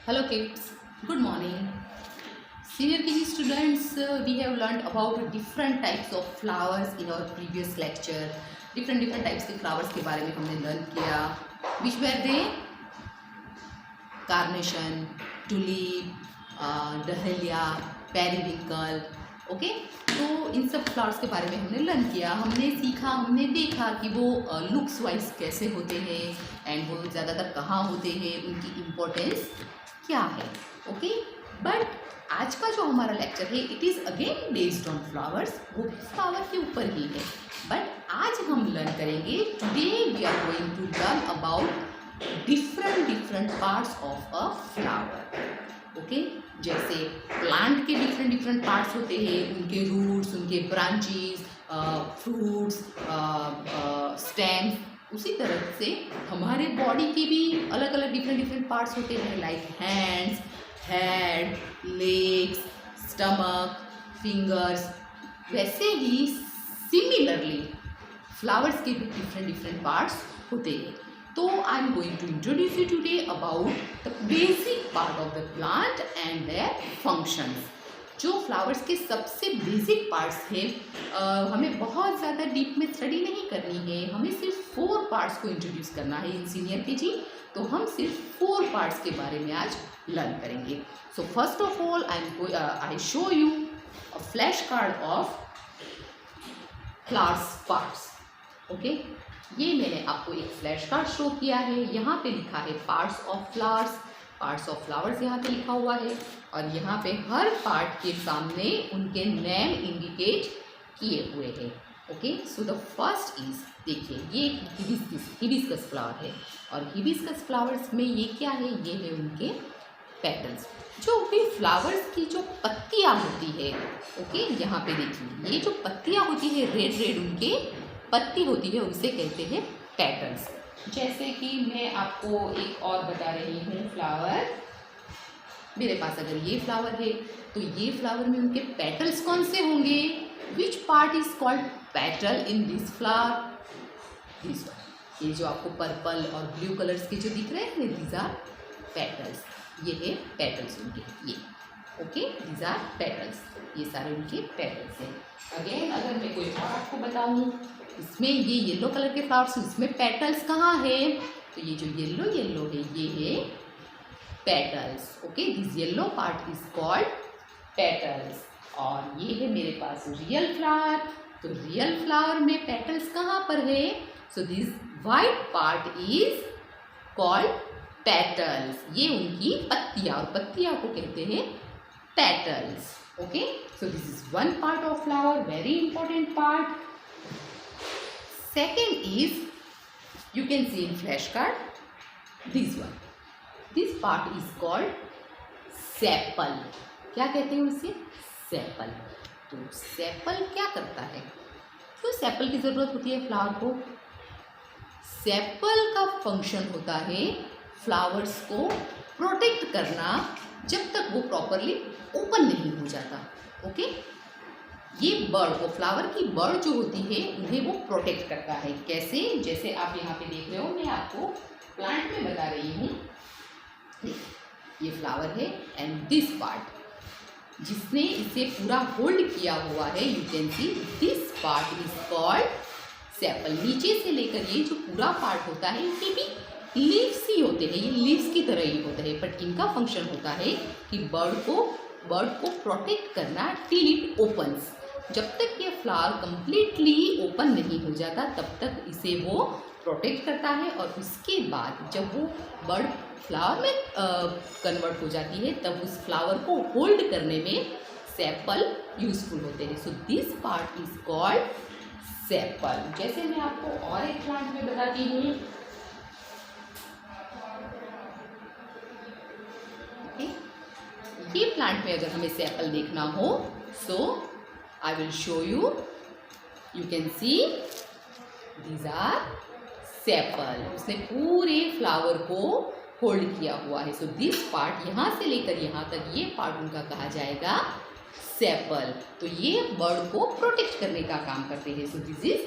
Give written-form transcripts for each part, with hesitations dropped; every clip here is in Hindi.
Hello kids, good morning. Senior KG students, we have learned about different types of flowers in our previous lecture. Different types के flowers के बारे में हमने learn किया. Which were they? Carnation, tulip, dahlia, periwinkle. Okay, तो इन सब फ्लावर्स के बारे में हमने लर्न किया, हमने सीखा, हमने देखा कि वो लुक्स वाइज कैसे होते हैं एंड वो ज़्यादातर कहाँ होते हैं, उनकी इम्पोर्टेंस क्या है. ओके, बट आज का जो हमारा लेक्चर है it is again based on flowers, वो भी फ्लावर के ऊपर ही है. बट आज हम लर्न करेंगे, today we are going to learn about different parts of a flower. Okay, जैसे प्लांट के डिफरेंट पार्ट्स होते हैं, उनके रूट्स, उनके ब्रांचेस, फ्रूट्स, स्टेम्स. उसी तरह से हमारे बॉडी के भी अलग अलग डिफरेंट पार्ट्स होते हैं, like hands, head, legs, stomach, fingers. वैसे ही सिमिलरली फ्लावर्स के भी डिफरेंट पार्ट्स होते हैं. तो I am going to introduce you today about the basic part of the plant and their functions. जो फ्लावर्स के सबसे बेसिक पार्ट्स हैं, हमें बहुत ज़्यादा डीप में स्टडी नहीं करनी है, हमें सिर्फ 4 पार्ट्स को इंट्रोड्यूस करना है इन सीनियर केजी. तो हम सिर्फ 4 पार्ट्स के बारे में आज लर्न करेंगे. So first of all I show you a flash card of flowers parts. Okay, ये मैंने आपको एक फ्लैश कार्ड शो किया है. यहाँ पे लिखा है पार्ट्स ऑफ फ्लावर्स यहाँ पे लिखा हुआ है, और यहाँ पे हर पार्ट के सामने उनके नेम इंडिकेट किए हुए हैं. Okay, so the first is, देखिए ये हिबिस्कस फ्लावर है, और हिबिस्कस फ्लावर्स में ये क्या है, ये है उनके पेटल्स. जो भी फ्लावर्स की जो पत्तियाँ होती है, ओके, यहाँ पे देखिए ये जो पत्तियाँ होती है, रेड उनके पत्ती होती है, उसे कहते हैं पेटल्स. जैसे कि मैं आपको एक और बता रही हूँ फ्लावर. मेरे पास अगर ये फ्लावर है तो ये फ्लावर में उनके पेटल्स कौन से होंगे? Which part is called petal in this flower? This one. ये जो आपको पर्पल और ब्लू कलर्स के जो दिख रहे हैं, दीज आर पेटल्स. ये है पेटल्स उनके, ये. Okay, these are petals. ये सारे उनके पेटल्स हैं. अगेन अगर मैं कोई और आपको बताऊँ, इसमें ये येलो कलर के फ्लावर्स, इसमें पेटल्स कहाँ है? तो ये जो येलो है, ये है petals. Okay, this yellow part is called petals. और ये है मेरे पास रियल फ्लावर. तो रियल फ्लावर में पेटल्स कहाँ पर है? So this white part is called petals. ये उनकी पत्तियाँ, और पत्तियाँ को कहते हैं petals. Okay, so this is one part of flower, very important part. Second is, you can see in flashcard, this one. This part is called sepal. क्या कहते हैं उसे? सेपल. तो सेपल क्या करता है? क्यों सेपल की ज़रूरत होती है फ्लावर को? सेपल का फंक्शन होता है फ्लावर्स को प्रोटेक्ट करना, जब तक वो प्रॉपरली ओपन नहीं हो जाता. ओके, ये बर्ड को, फ्लावर की बर्ड जो होती है, उन्हें वो प्रोटेक्ट करता है. कैसे? जैसे आप यहाँ पे देख रहे हो, मैं आपको प्लांट में बता रही हूँ. ये फ्लावर है एंड दिस पार्ट जिसने इसे पूरा होल्ड किया हुआ है, you can see this part is called sepal. नीचे से लेकर ये जो पूरा पार्ट होता है, इनके भी लीव्स ही होते हैं, ये लीव्स की तरह ही होते हैं, बट इनका फंक्शन होता है कि बर्ड को प्रोटेक्ट करना टिल इट ओपन्स. जब तक ये फ्लावर कंप्लीटली ओपन नहीं हो जाता, तब तक इसे वो प्रोटेक्ट करता है, और उसके बाद जब वो बर्ड फ्लावर में कन्वर्ट हो जाती है, तब उस फ्लावर को होल्ड करने में सेपल यूजफुल होते हैं. So this part is called sepal. जैसे मैं आपको और एक प्लांट में बताती हूँ. ये प्लांट में अगर हमें सेपल देखना हो, सो I will show you. You can see these are sepal. उसने पूरे फ्लावर को होल्ड किया हुआ है. सो दिस पार्ट, यहाँ से लेकर यहाँ तक, ये पार्ट उनका कहा जाएगा सेपल. तो ये बर्ड को प्रोटेक्ट करने का काम करते हैं. सो this is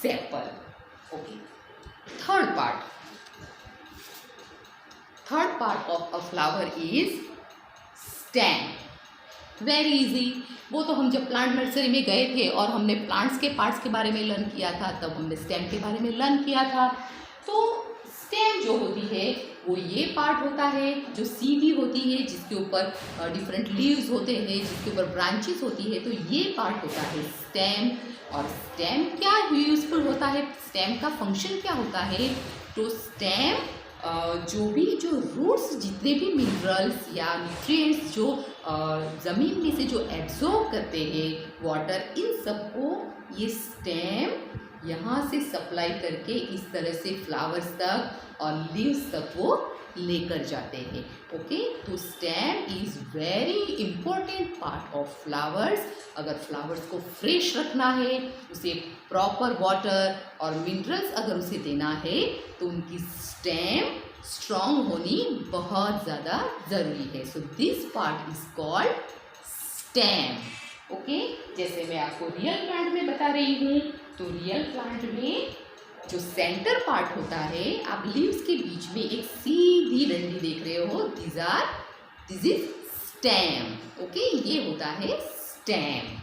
sepal. Okay, third part, third part of a flower is stem. Very easy. वो तो हम जब प्लांट नर्सरी में गए थे और हमने प्लांट्स के पार्ट्स के बारे में लर्न किया था, तब हमने स्टेम के बारे में लर्न किया था। तो स्टेम जो होती है वो ये पार्ट होता है जो सीधी होती है, जिसके ऊपर डिफरेंट लीव्स होते हैं, जिसके ऊपर ब्रांचेस होती है। तो ये पार्ट होता है स्टेम। और स्टेम क्या यूजफुल होता है, स्टेम का फंक्शन क्या होता है? तो स्टेम जो रूट्स जितने भी मिनरल्स या न्यूट्रिएंट्स जो ज़मीन में से जो एब्जॉर्ब करते हैं वाटर, इन सबको ये स्टेम यहाँ से सप्लाई करके इस तरह से फ्लावर्स तक और लीव्स तक वो लेकर जाते हैं। ओके, तो stem is very important part of flowers. अगर फ्लावर्स को फ्रेश रखना है, उसे प्रॉपर वाटर और मिनरल्स अगर उसे देना है, तो उनकी स्टेम स्ट्रॉन्ग होनी बहुत ज़्यादा ज़रूरी है। So this part is called stem. Okay, जैसे मैं आपको रियल प्लांट में बता रही हूँ, तो रियल प्लांट में जो सेंटर पार्ट होता है, आप लीव्स के बीच में एक सीधी डंडी देख रहे हो, दिस इज स्टेम। ओके, ये होता है स्टेम।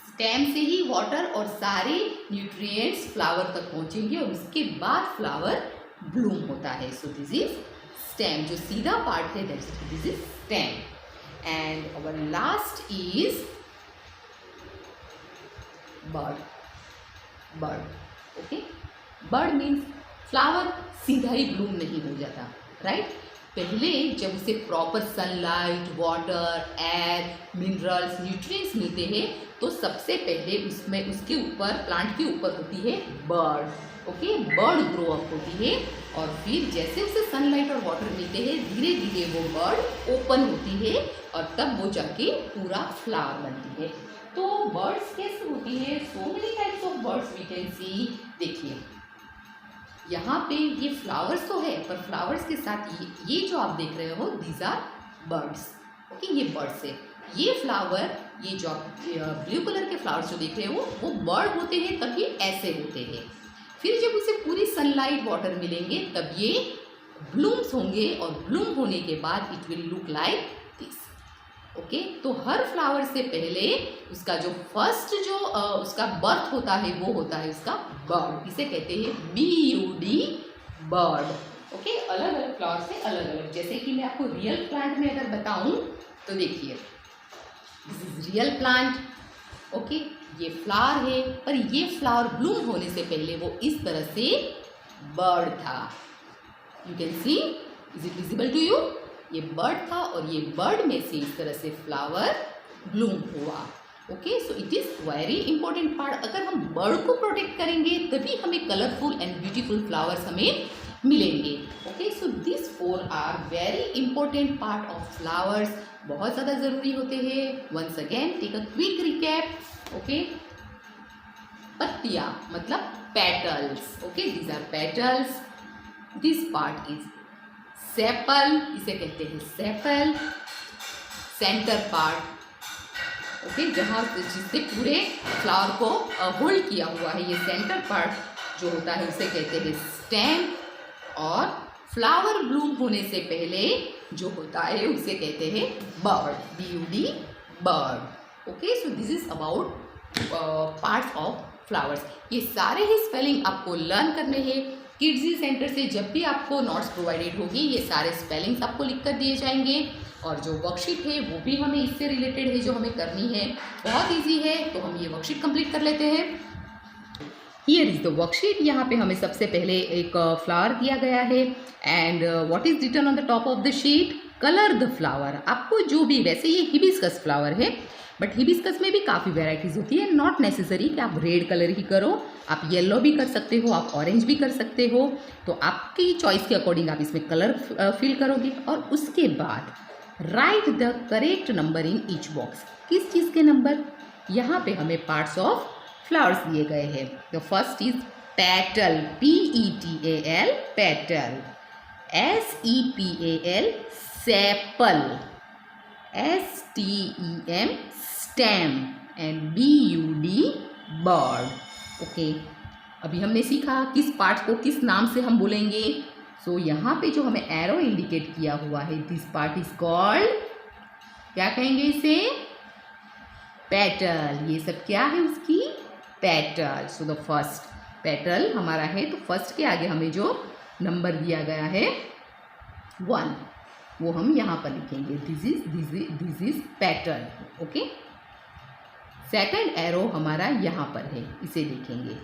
स्टेम से ही वाटर और सारे न्यूट्रिएंट्स फ्लावर तक पहुंचेंगे और उसके बाद फ्लावर ब्लूम होता है। So this is stem. जो सीधा पार्ट है, this is stem. And our last is bird. Okay, bird means flower सीधा ही ब्लूम नहीं हो जाता, राइट? पहले जब उसे proper sunlight, water, air, minerals, nutrients मिलते हैं, तो सबसे पहले उसमें उसके ऊपर, प्लांट के ऊपर होती है bird. Okay, bird grow up होती है और फिर जैसे उसे सनलाइट और वाटर मिलते हैं, धीरे धीरे वो बर्ड ओपन होती है और तब वो जाके पूरा फ्लावर बनती है। तो बर्ड्स कैसे होती है? So many types of birds we can see. देखिए यहाँ पे ये फ्लावर्स तो है, पर फ्लावर्स के साथ ये जो आप देख रहे हो, दीज आर बर्ड्स। ओके, ये बर्ड्स है। ये फ्लावर, ये जो आप ब्लू कलर के फ्लावर्स जो देख रहे हो, वो बर्ड होते हैं, तब ये ऐसे होते हैं। फिर जब उसे पूरी सनलाइट, वाटर मिलेंगे, तब ये ब्लूम्स होंगे और ब्लूम होने के बाद it will look like this. Okay, तो हर फ्लावर से पहले उसका जो फर्स्ट जो उसका बर्थ होता है, वो होता है उसका बर्ड। इसे कहते हैं BUD, बर्ड। ओके, अलग अलग फ्लावर से अलग अलग। जैसे कि मैं आपको रियल प्लांट में अगर बताऊं, तो देखिए this is real plant. Okay, ये फ्लावर है, पर ये फ्लावर ब्लूम होने से पहले वो इस तरह से बर्ड था। You can see, is it visible to you? ये बर्ड था और ये बर्ड में से इस तरह से फ्लावर ब्लूम हुआ। Okay, so it is very important part. अगर हम बर्ड को प्रोटेक्ट करेंगे, तभी हमें कलरफुल एंड ब्यूटीफुल फ्लावर्स हमें मिलेंगे। Okay, so this 4 are very important part of flowers. बहुत ज़्यादा ज़रूरी होते हैं। Once again take a quick recap. Okay, पत्तियाँ मतलब petals. Okay, these are petals. This part is sepal, इसे कहते हैं सेपल। सेंटर पार्ट, ओके, जहाँ जिससे पूरे फ्लावर को होल्ड किया हुआ है, ये सेंटर पार्ट जो होता है उसे कहते हैं स्टेम। और फ्लावर ब्लूम होने से पहले जो होता है उसे कहते हैं bird, BUD, bird. Okay, so this is about parts of flowers. ये सारे ही स्पेलिंग आपको लर्न करने हैं। किड्जी सेंटर से जब भी आपको नोट्स प्रोवाइडेड होगी, ये सारे स्पेलिंग्स आपको लिख कर दिए जाएंगे और जो वर्कशीट है वो भी हमें इससे रिलेटेड है, जो हमें करनी है। बहुत इजी है, तो हम ये वर्कशीट कंप्लीट कर लेते हैं। Here is the worksheet. यहाँ पे हमें सबसे पहले एक फ्लावर दिया गया है and what is written on the top of the sheet? Colour the flower. आपको जो भी, वैसे ये हिबिस्कस फ्लावर है, बट हिबिस्कस में भी काफ़ी वेराइटीज़ होती है। नॉट नेसेसरी कि आप रेड कलर ही करो, आप येलो भी कर सकते हो, आप ऑरेंज भी कर सकते हो। तो आपकी चॉइस के अकॉर्डिंग आप इसमें कलर फिल करोगे और उसके बाद right the correct number in each box. किस चीज़ के नंबर? यहाँ पे हमें पार्ट्स ऑफ फ्लावर्स दिए गए हैं। The first is petal, PETAL, petal. SEPAL, sepal. STEM, stem. And BUD, bird. Okay, अभी हमने सीखा किस पार्ट को किस नाम से हम बोलेंगे। सो यहाँ पे जो हमें एरो इंडिकेट किया हुआ है, दिस पार्ट इज कॉल्ड, क्या कहेंगे इसे, पेटल। ये सब क्या है उसकी, petal. So the first petal हमारा है, तो फर्स्ट के आगे हमें जो नंबर दिया गया है 1, वो हम यहाँ पर लिखेंगे, this is petal. Okay, second arrow हमारा यहाँ पर है, इसे देखेंगे,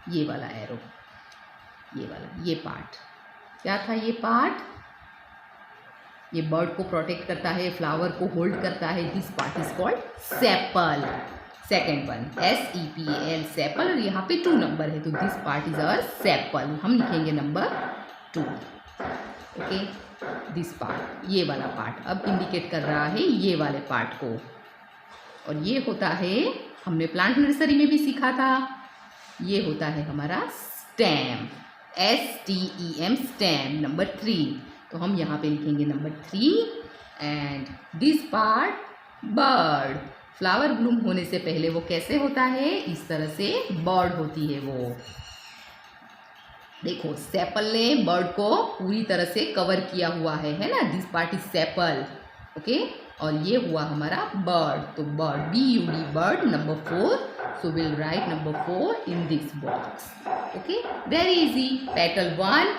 ये वाला एरो, ये वाला, ये पार्ट क्या था, ये पार्ट ये बर्ड को प्रोटेक्ट करता है, फ्लावर को होल्ड करता है, this part is called sepal. Second one SEPAL, sepal, और यहाँ पे 2 नंबर है, तो this part is our sepal, हम लिखेंगे नंबर 2। ओके, दिस पार्ट, ये वाला पार्ट अब इंडिकेट कर रहा है ये वाले पार्ट को, और ये होता है, हमने प्लांट नर्सरी में भी सीखा था, ये होता है हमारा स्टेम, STEM, स्टेम, नंबर 3। तो हम यहाँ पे लिखेंगे number 3। And this part bird, flower Bloom होने से पहले वो कैसे होता है, इस तरह से बर्ड होती है वो। देखो सेपल ने बर्ड को पूरी तरह से कवर किया हुआ है ना, this part is sepal. Okay, और ये हुआ हमारा बर्ड, तो bird, BUD, bird, number 4। So will write number 4 in this box. Okay, very easy, petal 1,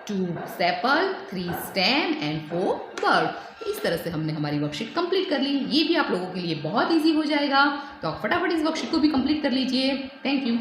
2 sepal, 3 stem and 4 bird. इस तरह से हमने हमारी वर्कशीट कंप्लीट कर ली। ये भी आप लोगों के लिए बहुत इजी हो जाएगा, तो आप फटाफट इस वर्कशीट को भी कंप्लीट कर लीजिए। Thank you.